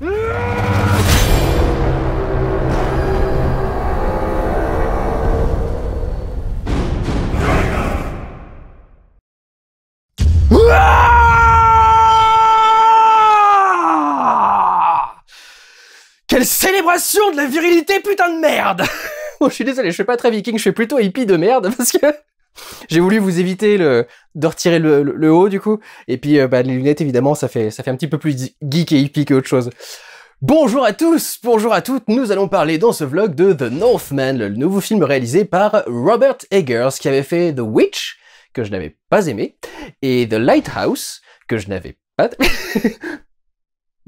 Quelle célébration de la virilité, putain de merde. Bon, je suis désolé, je suis pas très viking, je suis plutôt hippie de merde, parce que j'ai voulu vous éviter de retirer le haut, du coup. Et puis, les lunettes, évidemment, ça fait un petit peu plus geek et hippie qu'autre chose. Bonjour à tous, bonjour à toutes, nous allons parler dans ce vlog de The Northman, le nouveau film réalisé par Robert Eggers, qui avait fait The Witch, que je n'avais pas aimé, et The Lighthouse, que je n'avais pas...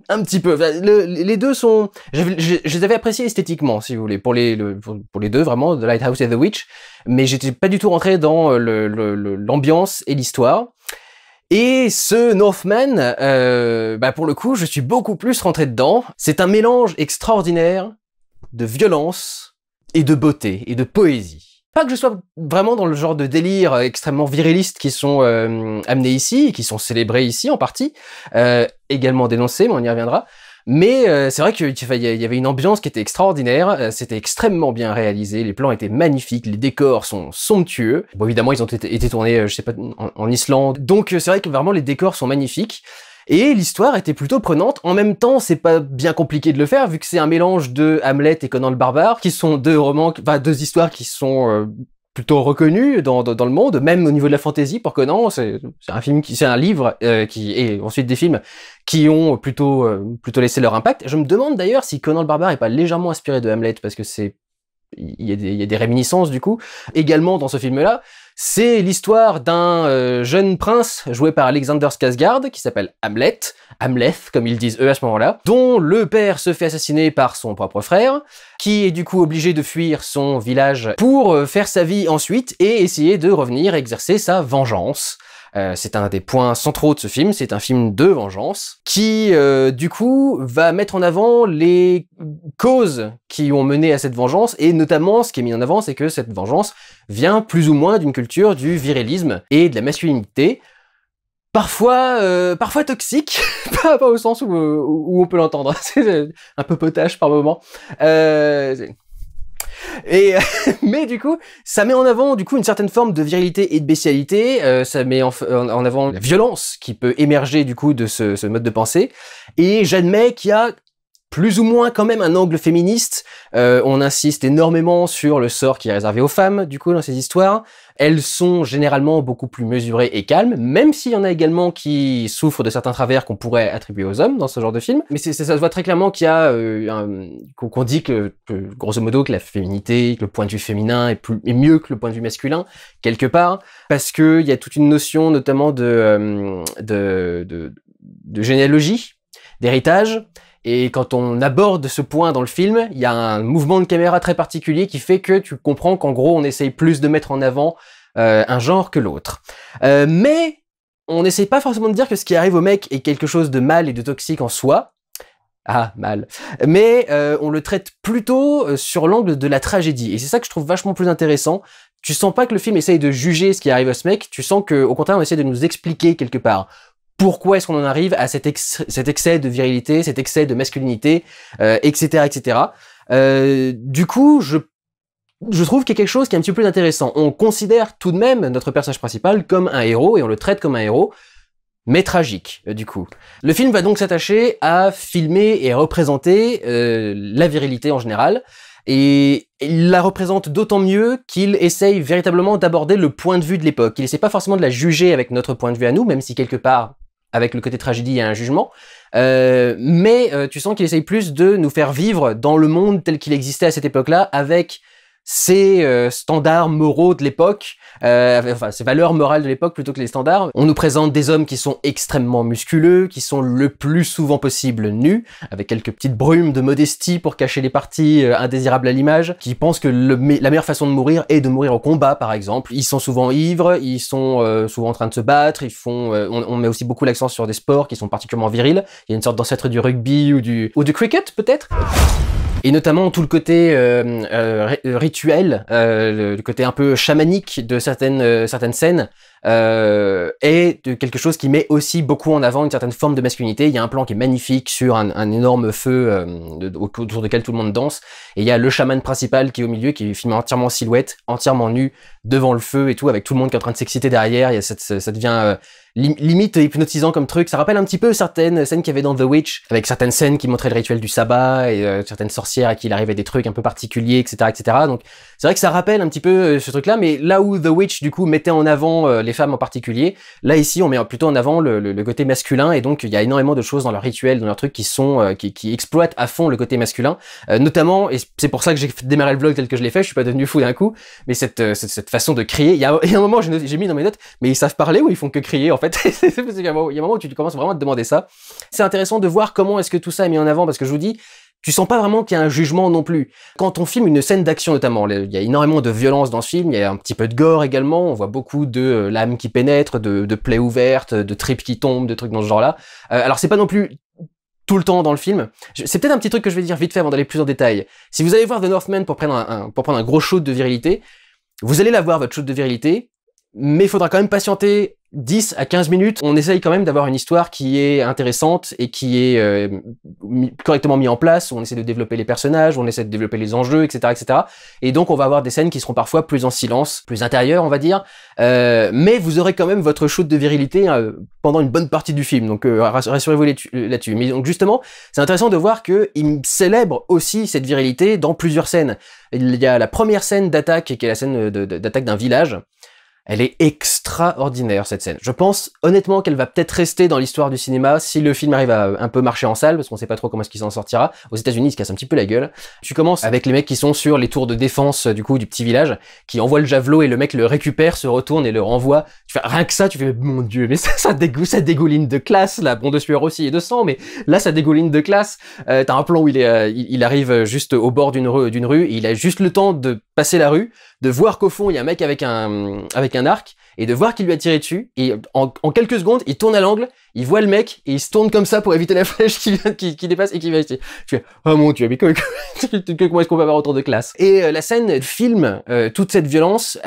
Un petit peu. Les deux sont... Je les avais appréciés esthétiquement, si vous voulez, pour les deux, vraiment, The Lighthouse et The Witch, mais j'étais pas du tout rentré dans l'ambiance et l'histoire. Et ce Northman, pour le coup, je suis beaucoup plus rentré dedans. C'est un mélange extraordinaire de violence et de beauté et de poésie. Pas que je sois vraiment dans le genre de délire extrêmement viriliste qui sont amenés ici, et qui sont célébrés ici en partie, également dénoncés, mais on y reviendra. Mais c'est vrai qu'il y avait une ambiance qui était extraordinaire, c'était extrêmement bien réalisé, les plans étaient magnifiques, les décors sont somptueux. Bon, évidemment, ils ont été tournés, je sais pas, en Islande. Donc c'est vrai que vraiment les décors sont magnifiques. Et l'histoire était plutôt prenante. En même temps, c'est pas bien compliqué de le faire, vu que c'est un mélange de Hamlet et Conan le Barbare, qui sont deux histoires qui sont plutôt reconnues dans le monde, même au niveau de la fantasy pour Conan. C'est un livre et ensuite des films qui ont plutôt laissé leur impact. Je me demande d'ailleurs si Conan le Barbare est pas légèrement inspiré de Hamlet, parce que il y a des réminiscences du coup. Également dans ce film-là, c'est l'histoire d'un jeune prince joué par Alexander Skarsgård qui s'appelle Hamlet comme ils disent eux à ce moment-là, dont le père se fait assassiner par son propre frère, qui est du coup obligé de fuir son village pour faire sa vie ensuite et essayer de revenir exercer sa vengeance. C'est un des points centraux de ce film, c'est un film de vengeance qui, du coup, va mettre en avant les causes qui ont mené à cette vengeance, et notamment, ce qui est mis en avant, c'est que cette vengeance vient plus ou moins d'une culture du virilisme et de la masculinité, parfois toxique, pas au sens où on peut l'entendre, c'est un peu potache par moment. Mais du coup, ça met en avant du coup une certaine forme de virilité et de bestialité, ça met en avant la violence qui peut émerger du coup de ce mode de pensée, et j'admets qu'il y a plus ou moins quand même un angle féministe. On insiste énormément sur le sort qui est réservé aux femmes, du coup, dans ces histoires. Elles sont généralement beaucoup plus mesurées et calmes, même s'il y en a également qui souffrent de certains travers qu'on pourrait attribuer aux hommes dans ce genre de film. Mais ça se voit très clairement qu'il y a qu'on dit que grosso modo que la féminité, que le point de vue féminin est mieux que le point de vue masculin quelque part, parce que il y a toute une notion notamment de généalogie, d'héritage. Et quand on aborde ce point dans le film, il y a un mouvement de caméra très particulier qui fait que tu comprends qu'en gros, on essaye plus de mettre en avant un genre que l'autre. Mais on n'essaye pas forcément de dire que ce qui arrive au mec est quelque chose de mal et de toxique en soi. Ah, mal. Mais on le traite plutôt sur l'angle de la tragédie. Et c'est ça que je trouve vachement plus intéressant. Tu sens pas que le film essaye de juger ce qui arrive à ce mec, tu sens qu'au contraire, on essaie de nous expliquer quelque part pourquoi est-ce qu'on en arrive à cet excès de virilité, cet excès de masculinité, etc., etc. Du coup, je trouve qu'il y a quelque chose qui est un petit peu plus intéressant. On considère tout de même notre personnage principal comme un héros, et on le traite comme un héros, mais tragique, du coup. Le film va donc s'attacher à filmer et représenter la virilité en général, et il la représente d'autant mieux qu'il essaye véritablement d'aborder le point de vue de l'époque. Il essaie pas forcément de la juger avec notre point de vue à nous, même si quelque part, avec le côté tragédie, il y a un jugement, mais tu sens qu'il essaye plus de nous faire vivre dans le monde tel qu'il existait à cette époque-là, avec ses standards moraux de l'époque, enfin ses valeurs morales de l'époque plutôt que les standards. On nous présente des hommes qui sont extrêmement musculeux, qui sont le plus souvent possible nus, avec quelques petites brumes de modestie pour cacher les parties indésirables à l'image, qui pensent que la meilleure façon de mourir est de mourir au combat, par exemple. Ils sont souvent ivres, ils sont souvent en train de se battre, ils font... on met aussi beaucoup l'accent sur des sports qui sont particulièrement virils. Il y a une sorte d'ancêtre du rugby ou du cricket, peut-être. Et notamment tout le côté rituel, le côté un peu chamanique de certaines scènes, est de quelque chose qui met aussi beaucoup en avant une certaine forme de masculinité. Il y a un plan qui est magnifique sur un énorme feu autour duquel tout le monde danse, et il y a le chaman principal qui est au milieu, qui est filmé entièrement en silhouette, entièrement nu, devant le feu et tout, avec tout le monde qui est en train de s'exciter derrière. Il y a ça devient limite hypnotisant comme truc. Ça rappelle un petit peu certaines scènes qu'il y avait dans The Witch, avec certaines scènes qui montraient le rituel du sabbat, et certaines sorcières à qui il arrivait des trucs un peu particuliers, etc., etc. Donc c'est vrai que ça rappelle un petit peu ce truc-là, mais là où The Witch du coup mettait en avant les femmes en particulier, là ici on met plutôt en avant le côté masculin, et donc il y a énormément de choses dans leur rituel, dans leurs trucs qui sont qui exploitent à fond le côté masculin, notamment, et c'est pour ça que j'ai démarré le vlog tel que je l'ai fait, je suis pas devenu fou d'un coup, mais cette façon de crier, il y a un moment j'ai mis dans mes notes, mais ils savent parler ou ils font que crier en fait. Il y a un moment où tu commences vraiment à te demander ça. C'est intéressant de voir comment est-ce que tout ça est mis en avant, parce que je vous dis, tu sens pas vraiment qu'il y a un jugement non plus. Quand on filme une scène d'action notamment, il y a énormément de violence dans ce film, il y a un petit peu de gore également, on voit beaucoup de lames qui pénètrent, de plaies ouvertes, de tripes qui tombent, de trucs dans ce genre-là. Alors c'est pas non plus tout le temps dans le film. C'est peut-être un petit truc que je vais dire vite fait avant d'aller plus en détail. Si vous allez voir The Northman pour prendre un gros shoot de virilité, vous allez l'avoir votre shoot de virilité, mais il faudra quand même patienter 10 à 15 minutes. On essaye quand même d'avoir une histoire qui est intéressante et qui est correctement mise en place, où on essaie de développer les personnages, où on essaie de développer les enjeux, etc., etc. Et donc on va avoir des scènes qui seront parfois plus en silence, plus intérieures, on va dire. Mais vous aurez quand même votre shoot de virilité pendant une bonne partie du film. Donc rassurez-vous là-dessus. Mais donc justement, c'est intéressant de voir qu'il célèbre aussi cette virilité dans plusieurs scènes. Il y a la première scène d'attaque, qui est la scène d'attaque d'un village. Elle est extraordinaire, cette scène. Je pense honnêtement qu'elle va peut-être rester dans l'histoire du cinéma si le film arrive à un peu marcher en salle, parce qu'on sait pas trop comment est-ce qu'il s'en sortira. Aux États-Unis, il se casse un petit peu la gueule. Tu commences avec les mecs qui sont sur les tours de défense du coup du petit village, qui envoient le javelot et le mec le récupère, se retourne et le renvoie. Tu fais rien que ça, tu fais mon dieu, mais ça dégouline de classe là. Bon, de sueur aussi et de sang, mais là ça dégouline de classe. T'as un plan où il arrive juste au bord d'une rue, et il a juste le temps de passer la rue, de voir qu'au fond il y a un mec avec un arc, et de voir qu'il lui a tiré dessus, et en quelques secondes il tourne à l'angle, il voit le mec et il se tourne comme ça pour éviter la flèche qui dépasse et qui va ici. Tu fais oh mon dieu, mais comment est-ce qu'on va avoir autant de classe? Et la scène filme toute cette violence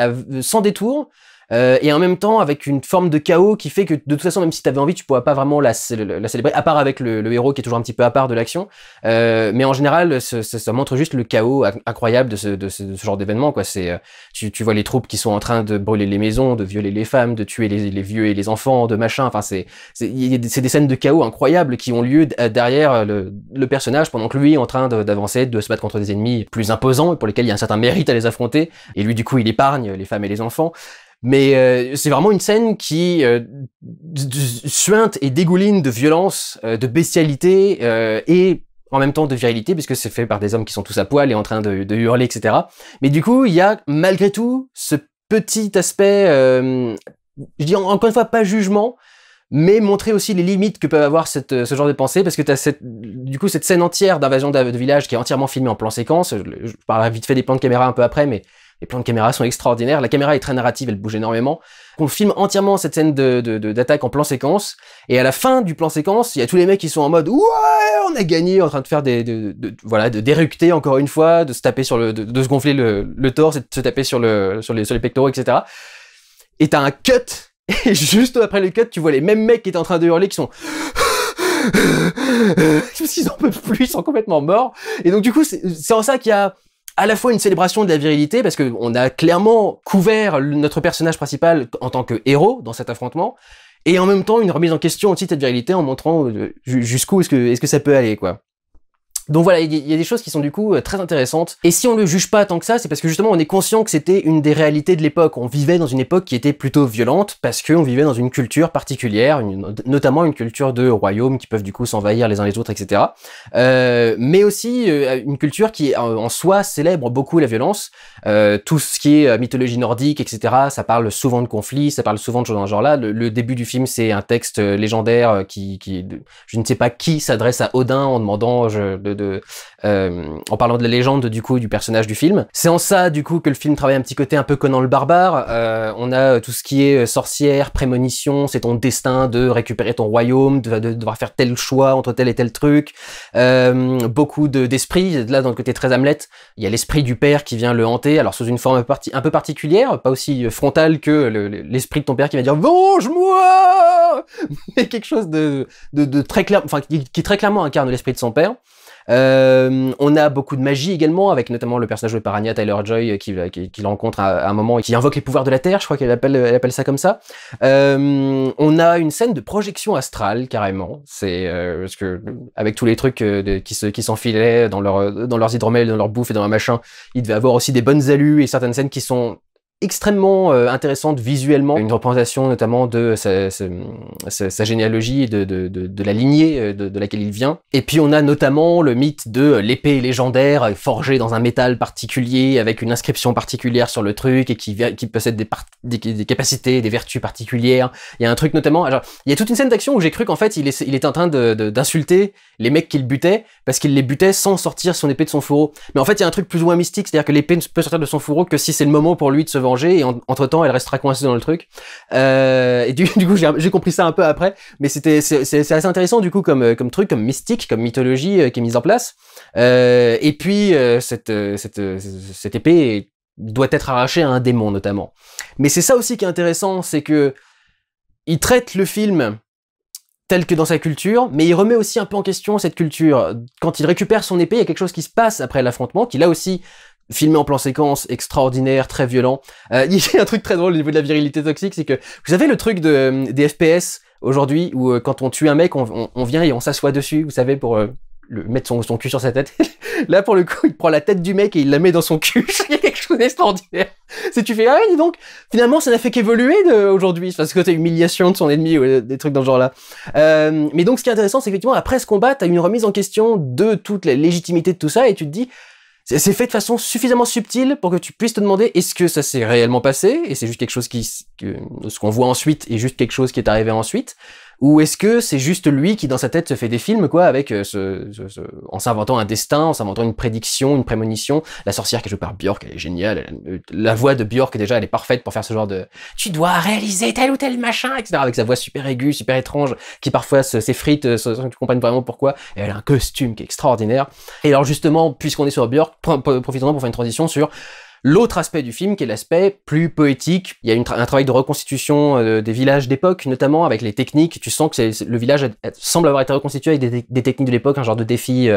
sans détour. Et en même temps avec une forme de chaos qui fait que de toute façon, même si t'avais envie, tu pourras pas vraiment la célébrer, à part avec le héros qui est toujours un petit peu à part de l'action. Mais en général, ça montre juste le chaos incroyable de ce genre d'événement, quoi. C'est tu vois les troupes qui sont en train de brûler les maisons, de violer les femmes, de tuer les vieux et les enfants, de machin. Enfin, c'est des scènes de chaos incroyables qui ont lieu derrière le personnage, pendant que lui est en train d'avancer, de se battre contre des ennemis plus imposants pour lesquels il y a un certain mérite à les affronter. Et lui, du coup, il épargne les femmes et les enfants. Mais c'est vraiment une scène qui suinte et dégouline de violence, de bestialité et en même temps de virilité, puisque c'est fait par des hommes qui sont tous à poil et en train de hurler, etc. Mais du coup, il y a malgré tout ce petit aspect, je dis encore une fois pas jugement, mais montrer aussi les limites que peuvent avoir ce genre de pensée, parce que t'as cette scène entière d'invasion de village qui est entièrement filmée en plan séquence. Je parlerai vite fait des plans de caméra un peu après, mais les plans de caméra sont extraordinaires. La caméra est très narrative, elle bouge énormément. On filme entièrement cette scène d'attaque en plan séquence, et à la fin du plan séquence, il y a tous les mecs qui sont en mode ouais, on a gagné, en train de faire de d'éructer encore une fois, de se taper de se gonfler le torse et de se taper sur les pectoraux, etc. Et t'as un cut, et juste après le cut, tu vois les mêmes mecs qui étaient en train de hurler qui sont parce qu'ils en peuvent plus, ils sont complètement morts. Et donc du coup, c'est en ça qu'il y a à la fois une célébration de la virilité, parce que on a clairement couvert notre personnage principal en tant que héros dans cet affrontement, et en même temps une remise en question aussi de cette virilité en montrant jusqu'où est-ce que ça peut aller, quoi. Donc voilà, il y a des choses qui sont du coup très intéressantes. Et si on le juge pas tant que ça, c'est parce que justement on est conscient que c'était une des réalités de l'époque. On vivait dans une époque qui était plutôt violente, parce qu'on vivait dans une culture particulière, notamment une culture de royaumes qui peuvent du coup s'envahir les uns les autres, etc. Mais aussi une culture qui en soi célèbre beaucoup la violence. Tout ce qui est mythologie nordique, etc. Ça parle souvent de conflits, ça parle souvent de choses dans ce genre-là. Le début du film, c'est un texte légendaire je ne sais pas qui s'adresse à Odin en demandant en parlant de la légende du coup du personnage du film. C'est en ça du coup que le film travaille un petit côté un peu Conan le barbare. On a tout ce qui est sorcière, prémonition, c'est ton destin de récupérer ton royaume, de devoir faire tel choix entre tel et tel truc. Beaucoup d'esprit, là dans le côté très Hamlet, il y a l'esprit du père qui vient le hanter, alors sous une forme un peu particulière, pas aussi frontale que l'esprit de ton père qui va dire venge-moi, mais quelque chose de très clair, enfin qui très clairement incarne l'esprit de son père. On a beaucoup de magie également, avec notamment le personnage de Piranha, Taylor-Joy, qu'il rencontre à un moment et qui invoque les pouvoirs de la Terre, je crois qu'elle appelle ça comme ça. On a une scène de projection astrale, carrément. C'est parce que avec tous les trucs qui s'enfilaient dans leurs hydromels, dans leur bouffe et dans leur machin, il devait avoir aussi des bonnes alus et certaines scènes qui sont extrêmement intéressante visuellement, une représentation notamment de sa généalogie et de la lignée de laquelle il vient. Et puis on a notamment le mythe de l'épée légendaire forgée dans un métal particulier avec une inscription particulière sur le truc et qui possède des capacités, des vertus particulières. Il y a un truc notamment, alors, il y a toute une scène d'action où j'ai cru qu'en fait il était en train d'insulter les mecs qu'il butait parce qu'il les butait sans sortir son épée de son fourreau. Mais en fait il y a un truc plus ou moins mystique, c'est-à-dire que l'épée ne peut sortir de son fourreau que si c'est le moment pour lui de se venger et entre temps elle restera coincée dans le truc. Et du coup j'ai compris ça un peu après, mais c'est assez intéressant du coup comme truc, comme mystique, comme mythologie qui est mise en place. Et puis cette épée doit être arrachée à un démon notamment. Mais c'est ça aussi qui est intéressant, c'est que il traite le film tel que dans sa culture, mais il remet aussi un peu en question cette culture. Quand il récupère son épée, il y a quelque chose qui se passe après l'affrontement, qui là aussi filmé en plan séquence, extraordinaire, très violent. Il y a un truc très drôle au niveau de la virilité toxique, c'est que, vous savez le truc des FPS aujourd'hui, où quand on tue un mec, on vient et on s'assoit dessus, vous savez, pour mettre son cul sur sa tête. Là, pour le coup, il prend la tête du mec et il la met dans son cul. Il y a quelque chose d'extraordinaire. Si tu fais, ah ouais, dis donc, finalement, ça n'a fait qu'évoluer aujourd'hui, parce que t'as humiliation de son ennemi, ou des trucs dans ce genre-là. Mais donc, ce qui est intéressant, c'est qu'effectivement, après ce combat, t'as une remise en question de toute la légitimité de tout ça, et tu te dis, c'est fait de façon suffisamment subtile pour que tu puisses te demander est-ce que ça s'est réellement passé et c'est juste quelque chose ce qu'on voit ensuite est juste quelque chose qui est arrivé ensuite, ou est-ce que c'est juste lui qui dans sa tête se fait des films quoi avec en s'inventant un destin, en s'inventant une prédiction, une prémonition. La sorcière qui est jouée par Björk, elle est géniale. La voix de Björk déjà elle est parfaite pour faire ce genre de tu dois réaliser tel ou tel machin, etc. avec sa voix super aiguë, super étrange, qui parfois s'effrite sans que tu comprennes vraiment pourquoi. Et elle a un costume qui est extraordinaire. Et alors justement, puisqu'on est sur Björk, profitons-en pour faire une transition sur l'autre aspect du film, qui est l'aspect plus poétique. Il y a un travail de reconstitution des villages d'époque, notamment avec les techniques. Tu sens que le village semble avoir été reconstitué avec des techniques de l'époque, un genre de défi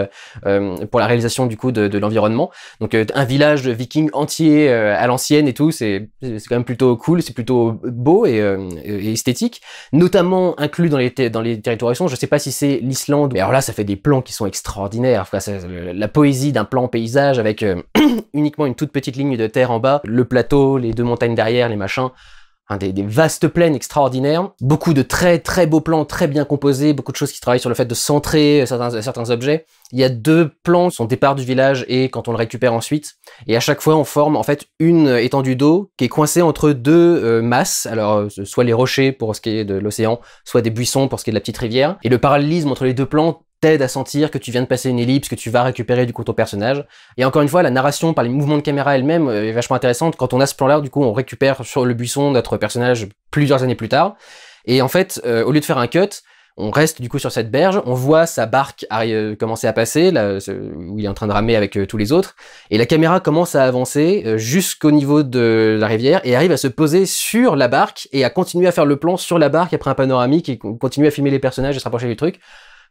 pour la réalisation du coup de l'environnement. Donc un village viking entier à l'ancienne et tout, c'est quand même plutôt cool, c'est plutôt beau et esthétique. Notamment inclus dans les territoires récents. Je sais pas si c'est l'Islande, mais alors là, ça fait des plans qui sont extraordinaires. Enfin, la poésie d'un plan paysage avec uniquement une toute petite ligne de terre en bas, le plateau, les deux montagnes derrière, les machins, des vastes plaines extraordinaires, beaucoup de très très beaux plans, très bien composés, beaucoup de choses qui travaillent sur le fait de centrer certains objets. Il y a deux plans, son départ du village et quand on le récupère ensuite, et à chaque fois on forme en fait une étendue d'eau qui est coincée entre deux masses, alors soit les rochers pour ce qui est de l'océan, soit des buissons pour ce qui est de la petite rivière, et le parallélisme entre les deux plans t'aide à sentir que tu viens de passer une ellipse, que tu vas récupérer du coup ton personnage. Et encore une fois, la narration par les mouvements de caméra elle-même est vachement intéressante. Quand on a ce plan-là, du coup, on récupère sur le buisson notre personnage plusieurs années plus tard. Et en fait, au lieu de faire un cut, on reste du coup sur cette berge, on voit sa barque commencer à passer, là, où il est en train de ramer avec tous les autres, et la caméra commence à avancer jusqu'au niveau de la rivière, et arrive à se poser sur la barque, et à continuer à faire le plan sur la barque après un panoramique, et continuer à filmer les personnages et se rapprocher du truc.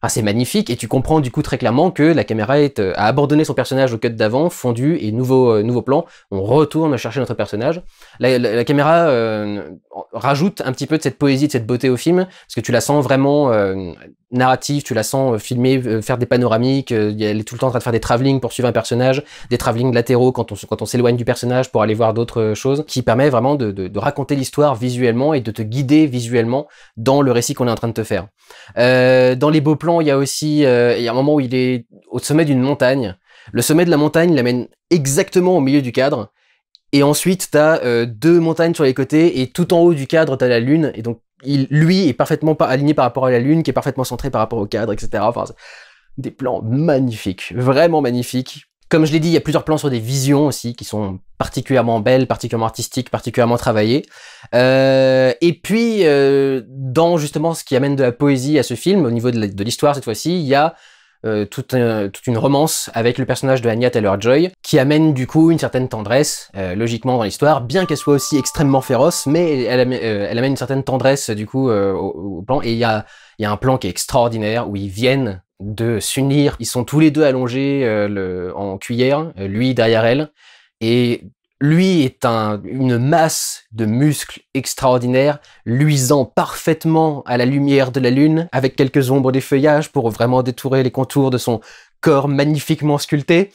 Enfin, c'est magnifique, et tu comprends du coup très clairement que la caméra a abandonné son personnage au cut d'avant, fondu, et nouveau plan, on retourne chercher notre personnage. La caméra rajoute un petit peu de cette poésie, de cette beauté au film, parce que tu la sens vraiment narrative, tu la sens filmer, faire des panoramiques, elle est tout le temps en train de faire des travelling pour suivre un personnage, des travelling latéraux quand on s'éloigne du personnage pour aller voir d'autres choses, qui permet vraiment de raconter l'histoire visuellement et de te guider visuellement dans le récit qu'on est en train de te faire. Dans les beaux plans, il y a aussi il y a un moment où il est au sommet d'une montagne. Le sommet de la montagne l'amène exactement au milieu du cadre. Et ensuite, t'as deux montagnes sur les côtés, et tout en haut du cadre, t'as la lune, et donc lui est parfaitement aligné par rapport à la lune, qui est parfaitement centré par rapport au cadre, etc. Enfin, Des plans magnifiques, vraiment magnifiques. Comme je l'ai dit, il y a plusieurs plans sur des visions aussi, qui sont particulièrement belles, particulièrement artistiques, particulièrement travaillées. Et puis, dans justement ce qui amène de la poésie à ce film, au niveau de l'histoire cette fois-ci, il y a toute une romance avec le personnage de Anya Taylor-Joy, qui amène du coup une certaine tendresse, logiquement dans l'histoire, bien qu'elle soit aussi extrêmement féroce, mais elle amène une certaine tendresse du coup au plan. Et il y a un plan qui est extraordinaire, où ils viennent de s'unir, ils sont tous les deux allongés en cuillère, lui derrière elle, et lui est une masse de muscles extraordinaires, luisant parfaitement à la lumière de la lune, avec quelques ombres des feuillages pour vraiment détourer les contours de son corps magnifiquement sculpté.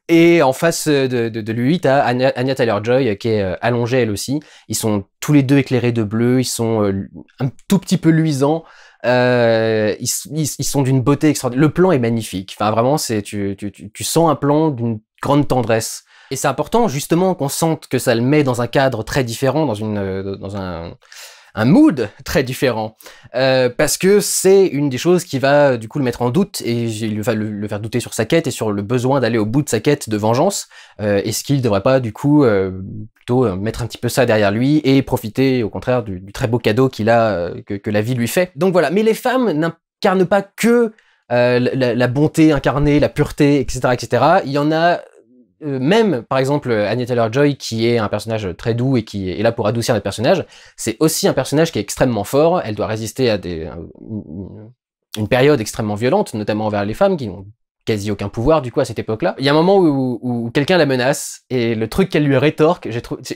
Et en face de lui, t'as Anya Taylor-Joy qui est allongée elle aussi. Ils sont tous les deux éclairés de bleu, ils sont un tout petit peu luisants. Ils sont d'une beauté extraordinaire. Le plan est magnifique. Enfin, vraiment, tu sens un plan d'une grande tendresse. Et c'est important, justement, qu'on sente que ça le met dans un cadre très différent, dans un mood très différent. Parce que c'est une des choses qui va, du coup, le mettre en doute et va le faire douter sur sa quête et sur le besoin d'aller au bout de sa quête de vengeance. Est-ce qu'il devrait pas, du coup, plutôt mettre un petit peu ça derrière lui et profiter, au contraire, du très beau cadeau qu'il a, que la vie lui fait. Donc voilà. Mais les femmes n'incarnent pas que la bonté incarnée, la pureté, etc., etc. Il y en a même, par exemple, Anya Taylor-Joy, qui est un personnage très doux et qui est là pour adoucir notre personnage, c'est aussi un personnage qui est extrêmement fort. Elle doit résister à une période extrêmement violente, notamment envers les femmes qui n'ont quasi aucun pouvoir, du coup, à cette époque-là. Il y a un moment où quelqu'un la menace, et le truc qu'elle lui rétorque,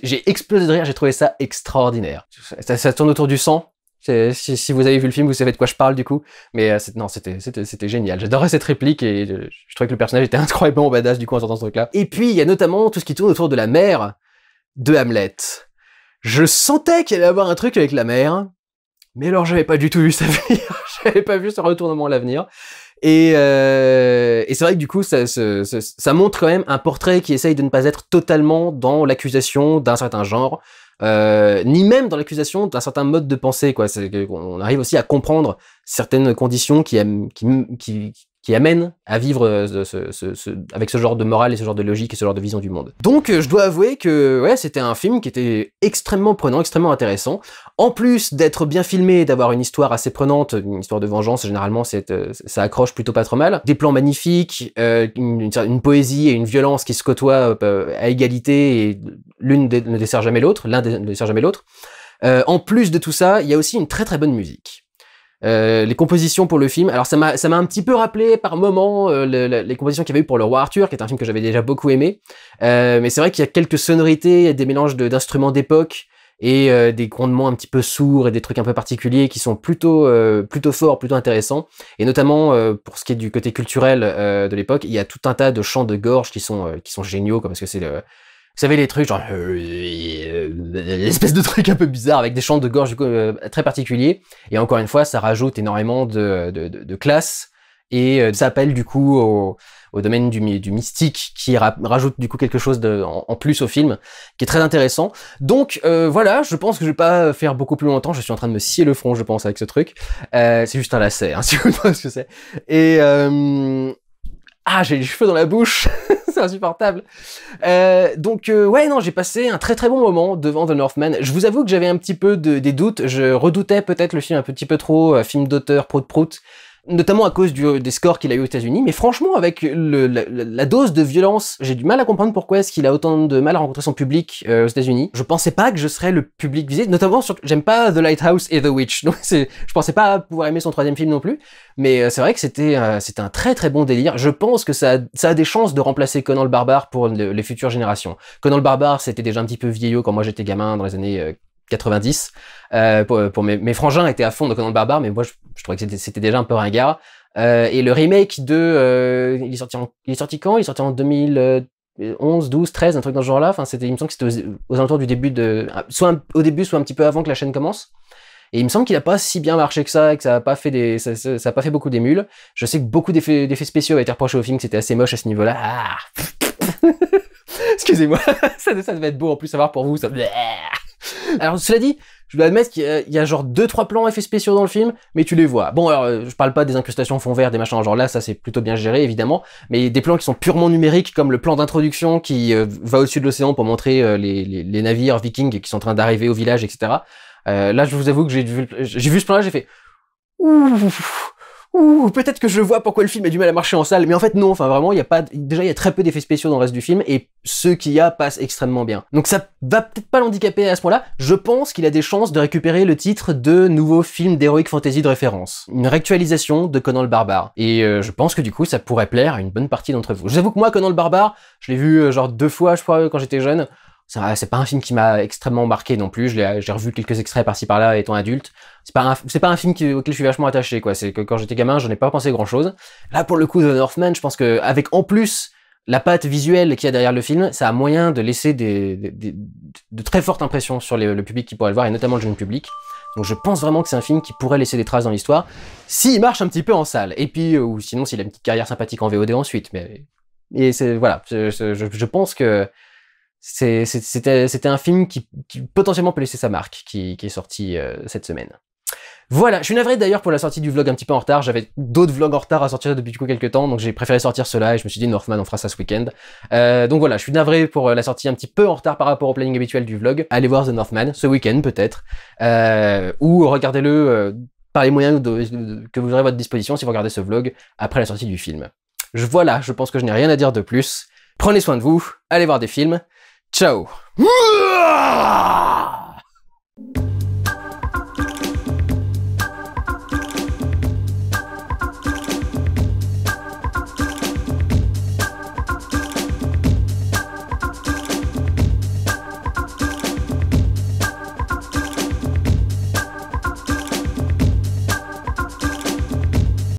j'ai explosé de rire, j'ai trouvé ça extraordinaire. Ça tourne autour du sang. Si vous avez vu le film, vous savez de quoi je parle du coup. Mais c'était génial. J'adorais cette réplique et je trouvais que le personnage était incroyablement badass du coup en sortant ce truc-là. Et puis il y a notamment tout ce qui tourne autour de la mère de Hamlet. Je sentais qu'il allait y avoir un truc avec la mère, mais alors j'avais pas du tout vu ça venir. J'avais pas vu ce retournement à l'avenir. Et c'est vrai que du coup, ça montre quand même un portrait qui essaye de ne pas être totalement dans l'accusation d'un certain genre. Ni même dans l'accusation d'un certain mode de pensée, quoi. On arrive aussi à comprendre certaines conditions qui amènent à vivre avec ce genre de morale et ce genre de logique et ce genre de vision du monde. Donc je dois avouer que ouais, c'était un film qui était extrêmement prenant, extrêmement intéressant. En plus d'être bien filmé et d'avoir une histoire assez prenante, une histoire de vengeance, généralement ça accroche plutôt pas trop mal. Des plans magnifiques, une poésie et une violence qui se côtoient à égalité et l'une ne dessert jamais l'autre, l'un ne dessert jamais l'autre. En plus de tout ça, il y a aussi une très très bonne musique. Les compositions pour le film, alors ça m'a un petit peu rappelé par moments les compositions qu'il y avait eu pour Le Roi Arthur, qui est un film que j'avais déjà beaucoup aimé, mais c'est vrai qu'il y a quelques sonorités, des mélanges d'instruments d'époque et des grondements un petit peu sourds et des trucs un peu particuliers qui sont plutôt forts, plutôt intéressants, et notamment pour ce qui est du côté culturel de l'époque, il y a tout un tas de chants de gorge qui sont géniaux, parce que c'est vous savez, les trucs genre espèce de trucs un peu bizarres avec des chants de gorge très particuliers. Et encore une fois, ça rajoute énormément de classe et ça appelle du coup au domaine du mystique qui rajoute du coup quelque chose en plus au film qui est très intéressant. Donc voilà, je pense que je vais pas faire beaucoup plus longtemps. Je suis en train de me scier le front, je pense, avec ce truc. C'est juste un lacet, hein, si vous savez ce que c'est. Et j'ai les cheveux dans la bouche. C'est insupportable. Donc ouais, non, j'ai passé un très très bon moment devant The Northman. Je vous avoue que j'avais un petit peu des doutes. Je redoutais peut-être le film un petit peu trop, film d'auteur prout-prout, notamment à cause des scores qu'il a eu aux États-Unis. Mais franchement, avec la dose de violence, j'ai du mal à comprendre pourquoi est-ce qu'il a autant de mal à rencontrer son public aux États-Unis. Je pensais pas que je serais le public visé, notamment j'aime pas The Lighthouse et The Witch. Donc je pensais pas pouvoir aimer son troisième film non plus. Mais c'est vrai que c'était un très très bon délire. Je pense que ça a des chances de remplacer Conan le Barbare pour les futures générations. Conan le Barbare, c'était déjà un petit peu vieillot quand moi j'étais gamin dans les années 90. Pour mes frangins étaient à fond de Conan le Barbare, mais moi je trouvais que c'était déjà un peu ringard. Et le remake il est sorti quand? Il est sorti en 2011, 12, 13, un truc dans ce genre-là. Enfin, il me semble que c'était aux alentours du début soit au début, soit un petit peu avant que la chaîne commence. Et il me semble qu'il a pas si bien marché que ça, et que ça a pas fait ça a pas fait beaucoup d'émules. Je sais que beaucoup d'effets spéciaux avaient été reprochés au film, que c'était assez moche à ce niveau-là. Excusez-moi, ça devait être beau en plus à voir pour vous, ça. Alors cela dit, je dois admettre qu'il y a genre 2-3 plans effets spéciaux dans le film, mais tu les vois. Bon, alors, je parle pas des incrustations fond vert, des machins, genre là, ça c'est plutôt bien géré, évidemment, mais des plans qui sont purement numériques, comme le plan d'introduction qui va au-dessus de l'océan pour montrer les navires vikings qui sont en train d'arriver au village, etc. Là, je vous avoue que j'ai vu ce plan-là, j'ai fait... Ouh, peut-être que je vois pourquoi le film a du mal à marcher en salle, mais en fait non, enfin vraiment, il y a très peu d'effets spéciaux dans le reste du film, et ceux qu'il y a passent extrêmement bien. Donc ça va peut-être pas l'handicaper à ce point-là, je pense qu'il a des chances de récupérer le titre de nouveau film d'heroic fantasy de référence. Une réactualisation de Conan le Barbare. Et je pense que du coup, ça pourrait plaire à une bonne partie d'entre vous. Je vous avoue que moi, Conan le Barbare, je l'ai vu genre 2 fois, je crois, quand j'étais jeune. C'est pas un film qui m'a extrêmement marqué non plus, j'ai revu quelques extraits par-ci par-là étant adulte. C'est pas un film auquel je suis vachement attaché, quoi. C'est que quand j'étais gamin, j'en ai pas pensé grand-chose. Là, pour le coup, The Northman, je pense que avec en plus la patte visuelle qu'il y a derrière le film, ça a moyen de laisser de très fortes impressions sur le public qui pourrait le voir, et notamment le jeune public. Donc je pense vraiment que c'est un film qui pourrait laisser des traces dans l'histoire, s'il marche un petit peu en salle. Et puis, ou sinon s'il a une petite carrière sympathique en VOD ensuite. Mais c'est, voilà, je pense que c'était un film qui potentiellement peut laisser sa marque, qui est sorti cette semaine. Voilà, je suis navré d'ailleurs pour la sortie du vlog un petit peu en retard, j'avais d'autres vlogs en retard à sortir depuis du coup quelques temps, donc j'ai préféré sortir cela et je me suis dit Northman on fera ça ce week-end. Donc voilà, je suis navré pour la sortie un petit peu en retard par rapport au planning habituel du vlog. Allez voir The Northman ce week-end peut-être, ou regardez-le par les moyens que vous aurez à votre disposition si vous regardez ce vlog après la sortie du film. Voilà, je pense que je n'ai rien à dire de plus. Prenez soin de vous, allez voir des films. Ciao.